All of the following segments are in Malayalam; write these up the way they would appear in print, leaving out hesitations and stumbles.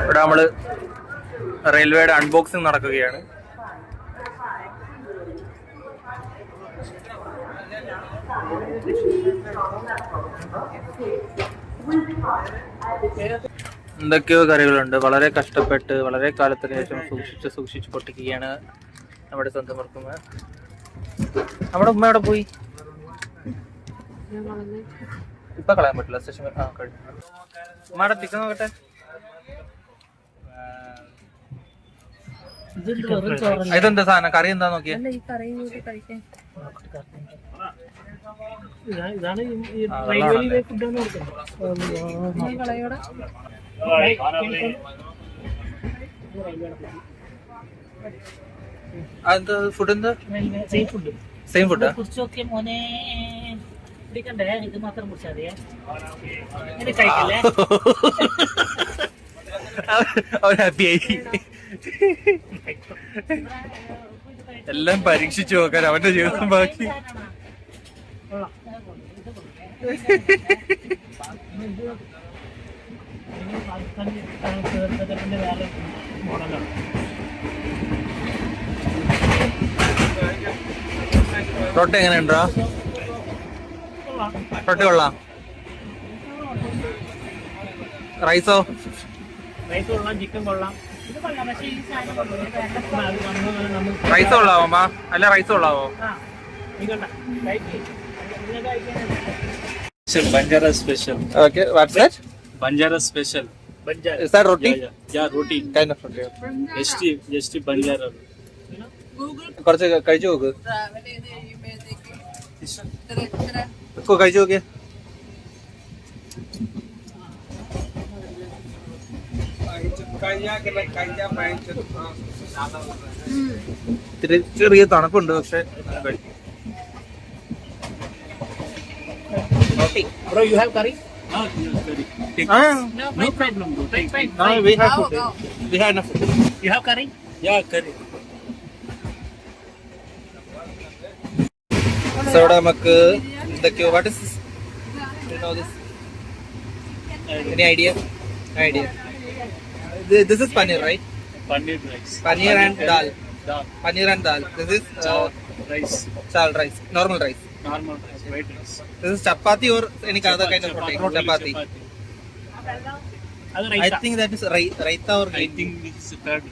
ഇവിടെ നമ്മള് റെയിൽവേയുടെ അൺബോക്സിംഗ് നടക്കുകയാണ്. എന്തൊക്കെയോ കറികളുണ്ട്. വളരെ കഷ്ടപ്പെട്ട് വളരെ കാലത്തിന് ശേഷം സൂക്ഷിച്ച് പൊട്ടിക്കുകയാണ് നമ്മുടെ സ്വന്തം ഉമ്മ. നമ്മുടെ ഉമ്മ എവിടെ പോയി? ഇപ്പൊ കളയാൻ പറ്റില്ല. സ്റ്റേഷൻ കഴിഞ്ഞു. ഉമ്മയുടെ ചിക്കൻ നോക്കട്ടെ. ഇതെന്താ സാധനം? കറി എന്താ നോക്കിയേ? അതെന്താ ഫുഡ്? എന്താ സെയിം ഫുഡ്? ഇത് മാത്രം കുടിച്ചാൽ അവൻ ഹാപ്പിയായി. എല്ലാം പരീക്ഷിച്ചു നോക്കാൻ അവന്റെ ജീവിതം ബാക്കി. റൊട്ടി എങ്ങനെയുണ്ടോ? റൊട്ടി കൊള്ളാം. റൈസോ? റൈസ് കൊള്ളാം, ചിക്കൻ കൊള്ളാം. റൈസ് കൊള്ളാവോ അമ്മ? അല്ല റൈസ് കൊള്ളാവോ? Banjara special. Okay, what's that? Banjara special. Is that roti? Yeah, roti. Kind of roti. ST Banjara. കുറച്ച് കഴിച്ചു നോക്ക്. കഴിച്ചു നോക്കിയേ. ഇത്തിരി ചെറിയ തണുപ്പുണ്ട്, പക്ഷെ Bro, you have curry? Curry. No problem, bro. Fine. we have food. We have enough food. You have curry? Yeah, curry. So ഇവിടെ നമുക്ക് എന്തൊക്കെയോ what is this? You know this? Any idea? This is paneer, right? Paneer rice. Paneer and dal. Dal. Paneer and dal. This is Rice. chal rice, normal rice. Normal rice, white rice. This is chapati or any other kind of protein? Chapati. I think that is raita or I think this is curd.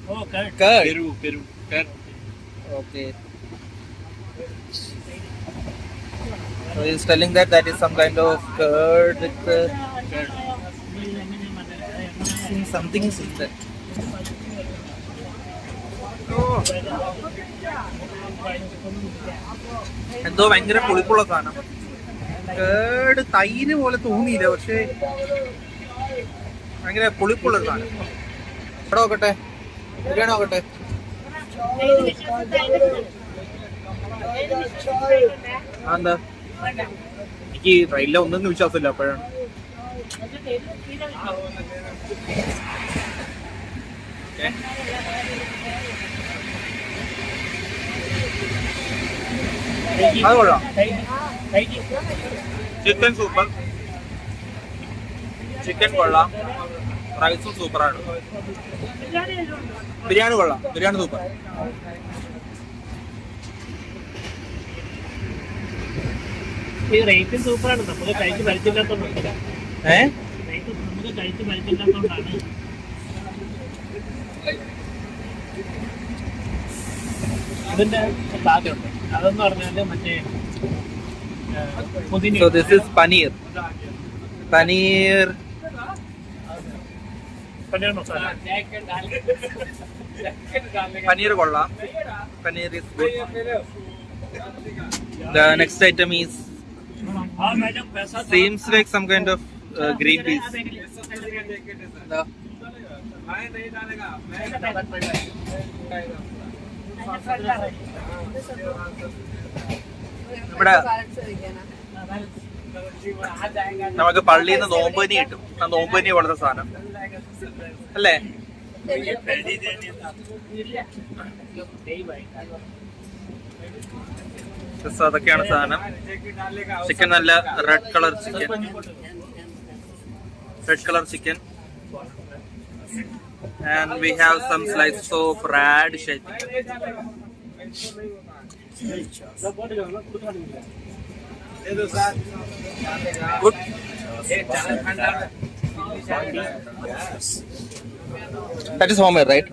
Oh, curd. curd. Peru. Curd. Okay. So he is telling that is some kind of curd with Curd. something is in that. എന്തോ ഭയങ്കര പുളിപ്പുള്ള സാധനം. കേട് തൈര് പോലെ തോന്നിയില്ല, പക്ഷെ ഭയങ്കര പുളിപ്പുള്ള സാധനം. ഇവിടെ നോക്കട്ടെ, ബിരിയാണി നോക്കട്ടെ. എന്താ എനിക്ക് ട്രെയിനിലെ ഒന്നും വിശ്വാസമില്ല. അപ്പോഴാണ് അത് കൊള്ളാം. ചിക്കൻ സൂപ്പർ, ചിക്കൻ കൊള്ളാം, റൈസും സൂപ്പറാണ്. ബിരിയാണി കൊള്ളാം, ബിരിയാണി സൂപ്പർ. ഈ റേറ്റും സൂപ്പറാണ്. നമുക്ക് കഴിച്ച് പരിചയമില്ലാത്തോണ്ടാണ്. നമുക്ക് കഴിച്ച് പരിചയമില്ലാത്തോണ്ടാണ്. ഇതിന്റെ സാധ്യതയുണ്ട്. അതെന്ന് പറഞ്ഞാല് മറ്റേ So this is paneer. Paneer masala. Paneer കൊള്ളാം. Paneer is good. The next item is seems like some kind of green peas. The ഇവിടെ നമുക്ക് പള്ളിയിൽ നിന്ന് നോമ്പനി കിട്ടും. ആ നോമ്പനി വളർന്ന സാധനം അല്ലേ? അതൊക്കെയാണ് സാധനം. ചിക്കൻ നല്ല red colour chicken. And we have some slices of radish. Good. That is homemade, right?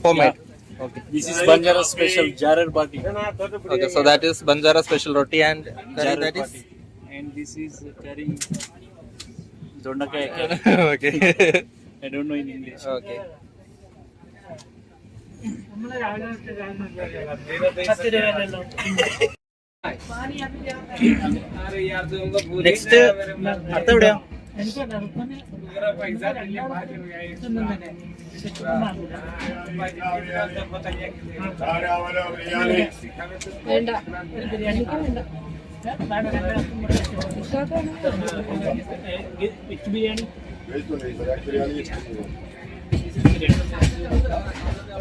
Homemade. Okay. This is Banjara special Jarar Bati. Okay, so that is Banjara special roti and curry, Jarar that is. Bati. And this is curry. Dondakaya. Okay. I don't know in English. Okay. Next അടുത്ത എവിടെയാ? വേണ്ട എനിക്ക് വേണ്ട വെജ് ബിരിയാണി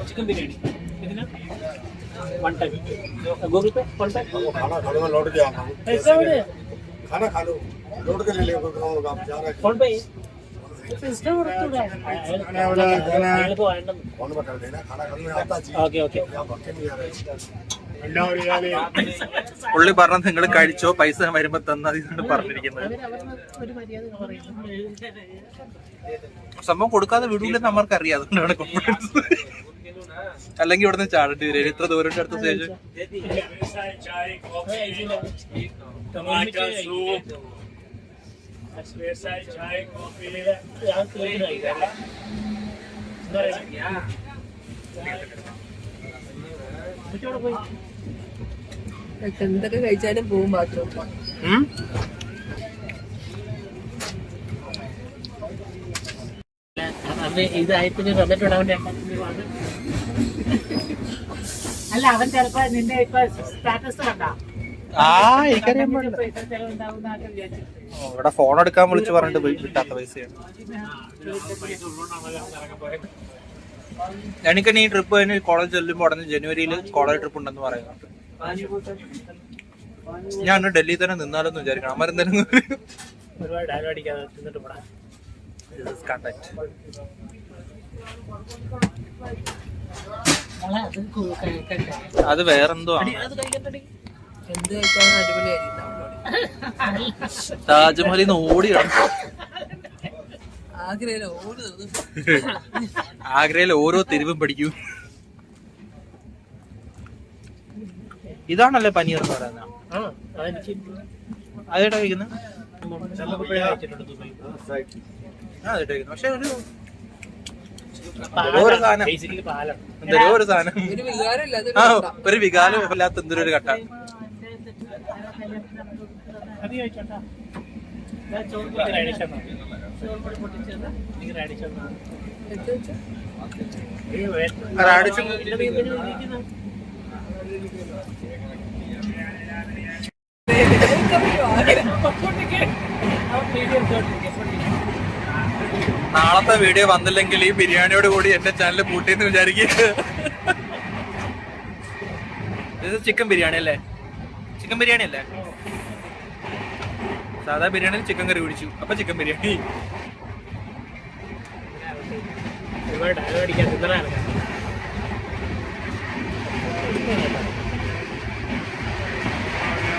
चिकन बिरयानी कितना वन टाइम गूगल पे फोन पे खाना खा लो मैं लौट गया ऐसा हो रहा है खाना खा लो लौट के ले ले आप जा रहे फोन पे സിസ്റ്റം കൊടുത്തൂടെ कौन बता देना खाना खाने में आता जी ओके ओके आप भक्के नहीं आ रहे പുള്ളി പറഞ്ഞ നിങ്ങൾ കഴിച്ചോ പൈസ വരുമ്പോ തന്നാതി പറഞ്ഞിരിക്കുന്നത്. ഒരു മര്യാദ സംഭവം കൊടുക്കാതെ വിടൂലെന്ന് നമ്മൾക്ക് അറിയാം, അതുകൊണ്ടാണ് കോൺഫിഡൻസ്. അല്ലെങ്കിൽ ഇവിടുന്ന് ചാടേണ്ടി വരും ഇത്ര ദൂരം അടുത്ത സ്റ്റേഷൻ. Tomato soup. എന്തൊക്കെ കഴിച്ചാലും പോവും മാത്രം. ഇതായിട്ട് വന്നിട്ടുണ്ടാവണ്ടേ? അല്ല അവൻ ചിലപ്പോ നിന്റെ ഇപ്പൊ സ്റ്റാറ്റസ് കണ്ടാ എനിക്കറിയാൻ പാടില്ല. പൈസ ചെലവുണ്ടാവുന്ന വിചാരിച്ചു. ഇവിടെ ഫോൺ എടുക്കാൻ വിളിച്ച് പറഞ്ഞിട്ട് കിട്ടാത്ത പൈസയാണ്. എനിക്ക് ഈ ട്രിപ്പ് കഴിഞ്ഞ് കോളേജ് ചെല്ലുമ്പോൾ ഉടനെ ജനുവരിയിൽ കോളേജ് ട്രിപ്പ് ഉണ്ടെന്ന് പറയുന്നുണ്ട്. ഞാൻ ഡൽഹിയിൽ തന്നെ നിന്നാലെന്ന് വിചാരിക്കണം. അമരെന്തായാലും ഒരുപാട് ഡയലോഗ് അടിക്കാതെ തിന്നിട്ട് പോടാ. അത് വേറെന്തോ ആണ്. എന്ത് കഴിച്ചാലും അടിപൊളിയായിരിക്കും. താജ്മഹലിൽ നിന്ന് ഓടിയാണ്. ആഗ്രഹം ഓടി ആഗ്രയിൽ ഓരോ തെരുവും പഠിക്കൂ. ഇതാണല്ലേ പനീർ എന്ന് പറയുന്നത്. അതേട്ടാ കഴിക്കുന്നത്. പക്ഷെ ഒരു സാധനം എന്തൊരു ഒരു സാധനം ഒരു വികാരമില്ലാതെ ഒരു വികാരം ഇല്ലാത്ത എന്തൊരു ഒരു കട്ട. നാളത്തെ വീഡിയോ വന്നില്ലെങ്കിൽ ഈ ബിരിയാണിയോട് കൂടി എന്റെ ചാനൽ പൂട്ടിയെന്ന് വിചാരിക്കുക. ഇത് ചിക്കൻ ബിരിയാണി അല്ലേ? ചിക്കൻ ബിരിയാണി അല്ലേ? സാധാ ബിരിയാണിയിൽ ചിക്കൻ കറി പിടിച്ചു, അപ്പൊ ചിക്കൻ ബിരിയാണി.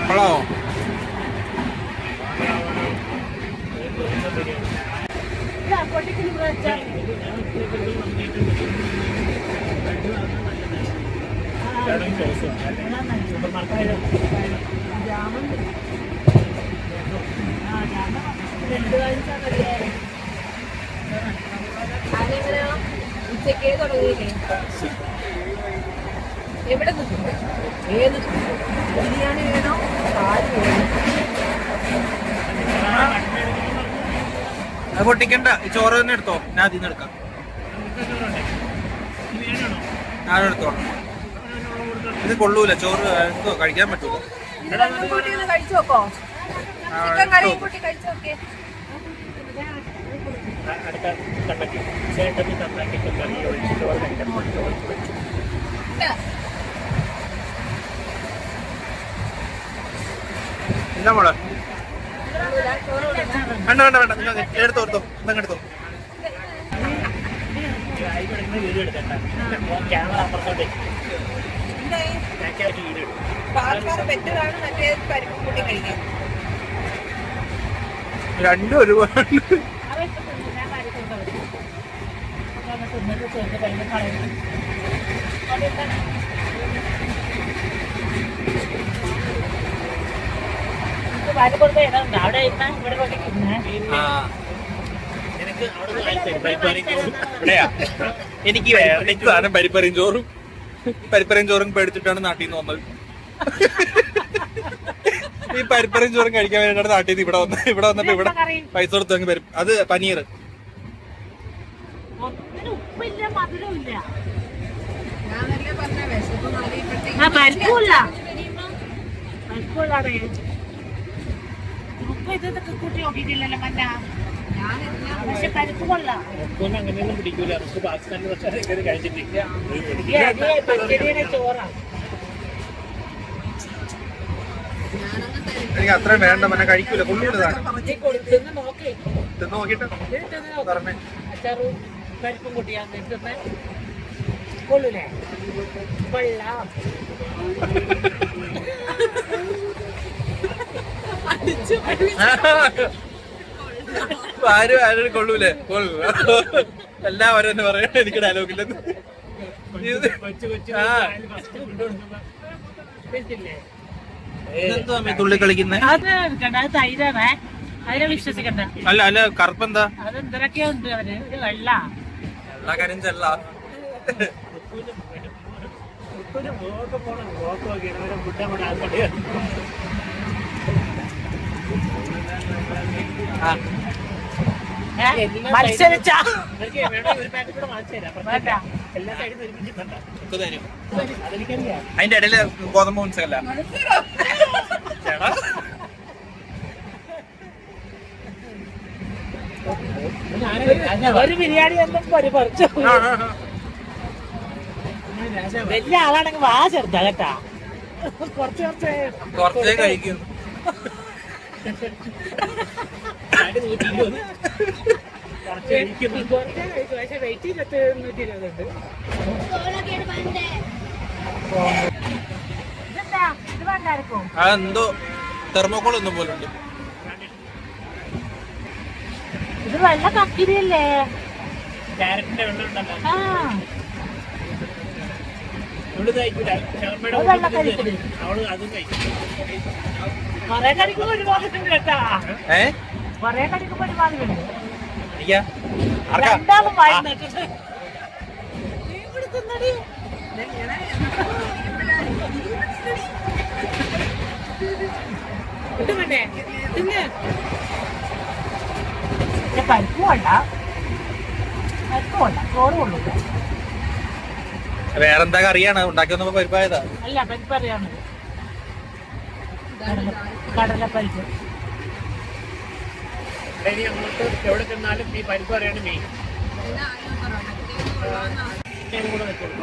ഹലോ അതെങ്ങനെയോ ഉച്ചക്കേ തുടങ്ങിയില്ലേ? എവിടെ നിൽക്കും? ഏത് ബിരിയാണി വേണോ? ആര് വേണം? അത് പൊട്ടിക്കണ്ട, ഈ ചോറ് തന്നെ എടുത്തോ. ഞാൻ അതിൽ നിന്ന് എടുക്കാം. ഞാനെടുത്തോളാം. ഇത് കൊള്ളൂല, ചോറ് എന്തോ കഴിക്കാൻ പറ്റൂല. കഴിച്ചു നോക്കോ? ചിക്കൻ കറി കൂട്ടി കഴിച്ചു നോക്കേ. ഇല്ല മോളെ, വേണ്ട വേണ്ട വേണ്ട, നിങ്ങൾ എടുത്തോ എടുത്തോ, ഇതങ്ങ് എടുത്തോ. ലൈവ് എടുക്കുന്ന വീഡിയോ എടുക്കണ്ട ക്യാമറ അപ്പുറത്തോട്ട് എന്തായി വീഡിയോ പാർക്കാർ ബെറ്ററാണ് മറ്റേ പരിപ്പ് കൂട്ടി കഴിക്കാൻ രണ്ടും ഒരുപാട് അവിടെ എനിക്ക് സാധനം പരിപ്പറിയും ചോറും പേടിച്ചിട്ടാണ് നാട്ടിൽ നിന്ന് വന്നത്. ഈ പരിപ്പറിയും ചോറും കഴിക്കാൻ വേണ്ടിയിട്ടാണ് നാട്ടിൽ നിന്ന് ഇവിടെ വന്നപ്പോ ഇവിടെ പൈസ കൊടുത്ത് അങ്ങ് പരിപ്പ് അത് പനീർ ഉപ്പില്ല മധുരമില്ല ഞാനല്ലേ പറഞ്ഞ വിശപ്പ് മാറിയപ്പോഴത്തേക്ക് പരിപ്പില്ല പരിപ്പില്ലാതെ ഉപ്പ് ഇതൊക്കെ കൂട്ടി നോക്കിയിട്ടില്ലല്ലോ മന്ന പക്ഷെ പരിപ്പ് കൊള്ളാം ഉപ്പൊന്നും അങ്ങനെയൊന്നും പിടിക്കൂല. നമുക്ക് പാകിസ്ഥാനിൽ പക്ഷേ കഴിച്ചിട്ടില്ല. പച്ചരിയുടെ ചോറാണ് എനിക്ക് അത്രയും വേണ്ട മന്നെ കഴിക്കൂല കൊള്ളൂലതാണ് തിന്ന് നോക്കി തിന്ന് നോക്കിട്ട് പറഞ്ഞേ അച്ചാറും പരിപ്പും കൂട്ടിയാ തിന്ന് കൊള്ളൂലേ കൊള്ളാം ആരും കൊള്ളൂലേ കൊള്ളൂ എല്ലാവരും തന്നെ പറയണ എനിക്ക് ഡയലോഗില്ലെന്ന്. കൊച്ചു കൊച്ചു ഫസ്റ്റ് കൊണ്ടുകൊടുക്കുമ്പോ തുള്ളി കളിക്കുന്നേ അത് എടുക്കണ്ട അത് തൈരാണേ അതിനെ വിശ്വസിക്കണ്ട. അല്ല അല്ല കറുപ്പെന്താ അതെന്തൊക്കെയോ ഉണ്ട് അവര് ഒരു വെള്ള എല്ലാ കാര്യം ചെല്ല മത്സരിച്ച അതിന്റെ ഇടയില് ഗോതമ്പ് മനസ്സിലല്ല ഒരു ബിരിയാണി ഒന്നും പറിച്ചു വലിയ ആളാണെങ്കിൽ വാ ചെറുതാ കേട്ടാ കുറച്ചേ കഴിക്കും. പക്ഷെ വെയിറ്റ് 120 ഇതെന്താ ഇത് വേണ്ടായിരിക്കും അതെന്തോ തെർമോക്കോൾ ഒന്നും പോലെ ഉണ്ട്. ഇത് വെള്ള കക്കിരിയല്ലേ ക്യാരറ്റിന്റെ വെള്ളം ഉണ്ടല്ലോ ആ അവള് കഴിക്കൂല. അവള് അതും കഴിക്കും. കൊറേ കടിക്കുമ്പോ ഒരുപാടുണ്ട് കേട്ടാ കൊറേ കടിക്കുമ്പോ ഒരുപാടുണ്ട് രണ്ടാളും വായിട്ടുണ്ട് ഇത് വേണ്ടേ തിന്ന് പരിപ്പ് വേണ്ട പരിപ്പ് വേണ്ട ചോറ് കൊള്ളൂല. വേറെന്താ കറിയാണ് ഉണ്ടാക്കി വന്നപ്പോ പരിപ്പായതാ. അല്ല പരിപ്പ് അറിയാമത് കടലപ്പരിപ്പ് ഇനി അങ്ങോട്ട് എവിടെ ചെന്നാലും ഈ പരിപ്പ് അറിയാണ് മെയിൻ.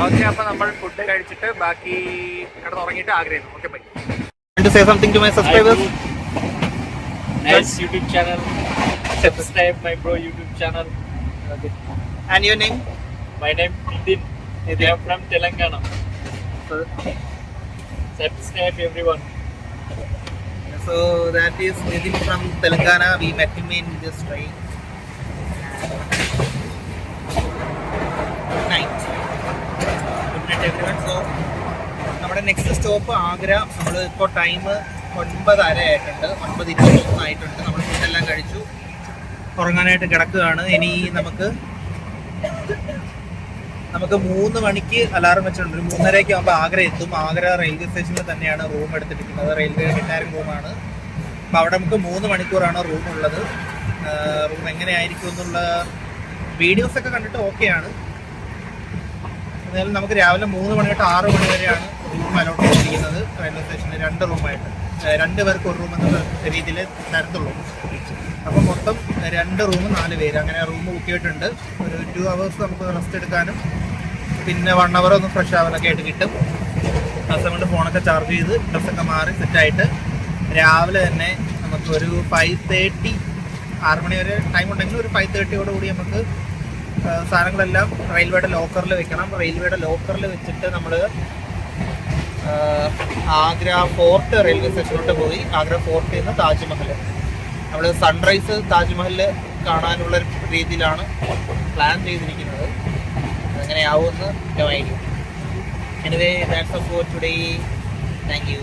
ഓക്കെ അപ്പൊ നമ്മൾ ഫുഡ് കഴിച്ചിട്ട് ബാക്കി കിടന്നുറങ്ങിയിട്ട് ആഗ്രഹിക്കും. Okay bye. To say something to my subscribers. Nice YouTube channel. Subscribe my bro YouTube channel. And your name? My name Nitin. I am from Telangana. Subscribe everyone. So that is Nitin from Telangana. We met him in this train. Good night. Good night everyone. So നമ്മുടെ നെക്സ്റ്റ് സ്റ്റോപ്പ് ആഗ്ര. നമ്മൾ ഇപ്പോൾ ടൈം 9:30 ആയിട്ടുണ്ട്, 9:23 ആയിട്ടുണ്ട്. നമ്മൾ ഫുഡെല്ലാം കഴിച്ചു ഉറങ്ങാനായിട്ട് കിടക്കുകയാണ്. ഇനി നമുക്ക് 3 മണിക്ക് അലാറം വെച്ചിട്ടുണ്ട്. ഒരു 3:30 ആകുമ്പോൾ ആഗ്ര എത്തും. ആഗ്ര റെയിൽവേ സ്റ്റേഷനിൽ തന്നെയാണ് റൂം എടുത്തിരിക്കുന്നത്. റെയിൽവേ റിട്ടയറിംഗ് റൂമാണ്. അപ്പോൾ അവിടെ നമുക്ക് 3 മണിക്കൂറാണ് റൂം ഉള്ളത്. റൂം എങ്ങനെയായിരിക്കും എന്നുള്ള വീഡിയോസൊക്കെ കണ്ടിട്ട് ഓക്കെയാണ്. എന്നാലും നമുക്ക് രാവിലെ 3 മണി തൊട്ട് 6 മണി വരെയാണ് റൂം അലോട്ട് ചെയ്തിരിക്കുന്നത് റെയിൽവേ സ്റ്റേഷനിൽ. 2 റൂമായിട്ട് 2 പേർക്ക് ഒരു റൂം എന്ന രീതിയിൽ തരത്തുള്ളൂ. അപ്പോൾ മൊത്തം 2 റൂം 4 പേര് അങ്ങനെ റൂം ബുക്ക് ചെയ്തിട്ടുണ്ട്. ഒരു 2 hours നമുക്ക് റെസ്റ്റ് എടുക്കാനും പിന്നെ 1 hour ഒന്ന് ഫ്രഷ് ആവാനൊക്കെ ആയിട്ട് കിട്ടും. ആ സമയത്ത് ഫോണൊക്കെ ചാർജ് ചെയ്ത് ഡ്രസ്സൊക്കെ മാറി സെറ്റായിട്ട് രാവിലെ തന്നെ നമുക്കൊരു 5:30 6 മണി വരെ ടൈം ഉണ്ടെങ്കിൽ ഒരു 5:30 കൂടി നമുക്ക് സാധനങ്ങളെല്ലാം റെയിൽവേയുടെ ലോക്കറിൽ വെക്കണം. റെയിൽവേയുടെ ലോക്കറിൽ വെച്ചിട്ട് നമ്മൾ ആഗ്ര ഫോർട്ട് റെയിൽവേ സ്റ്റേഷനിലോട്ട് പോയി ആഗ്ര ഫോർട്ടിൽ നിന്ന് താജ്മഹൽ നമ്മൾ സൺറൈസ് താജ്മഹൽ കാണാനുള്ള രീതിയിലാണ് പ്ലാൻ ചെയ്തിരിക്കുന്നത്. അതെങ്ങനെയാവുമെന്ന് no idea. Anyway that's all for today. Thank U.